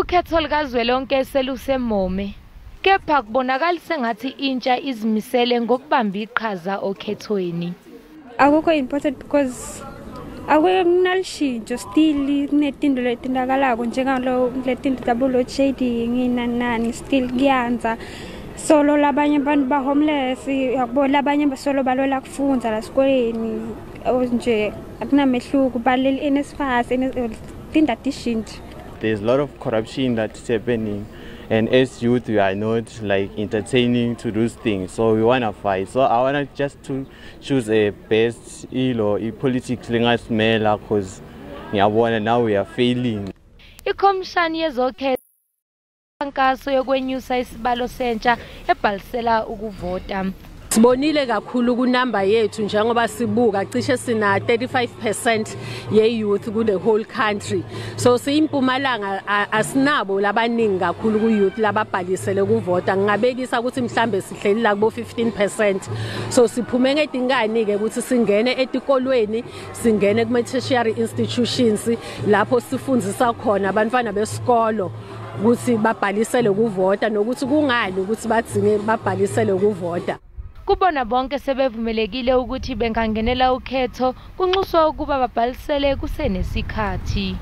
Ukhetho likazwelonke selusemome. Kepha kubonakala sengathi intsha izimisele ngokubamba iqhaza okhethweni. Akukho important because akunalishintsho still kunetinto letindakalako njengalo letinto double shading nanhlanu still kuyanza. Solo labanye abantu ba homeless yakubona labanye basolo balola kufunza la esikoleni nje akunamehluko baleli NSFAS tinda tishintsha. There's a lot of corruption that's happening, and as youth we are not like entertaining to those things, so we want to fight. So I want to just to choose a best or politics lengasimela because now we are failing. Ikhomishani yezokhetho inkankaso yokwenyusa isibalo sentsha ebhalisela ukuvota. Sibonile kakhulu kunamba yethu njengoba sibuka cishe sina 35% ye youth ku the whole country. So siyiMpumalanga asinabo labaningi kakhulu ku youth lababhalisele ukuvota. Ngingabekisa ukuthi mhlambe sihleli la kubo 15%. So siphume ngedingani ke ukuthi singene etikolweni, singene kuma tertiary institutions lapho sifundzisa khona abantwana besikolo ukuthi babhalisele ukuvota nokuthi kungani ukuthi badzinge babhalisele ukuvota. Kubona bonke sebevumelekile ukuthi bengangenela ukhetho kunxuswa ukuba babhalisele kusenesikhathi.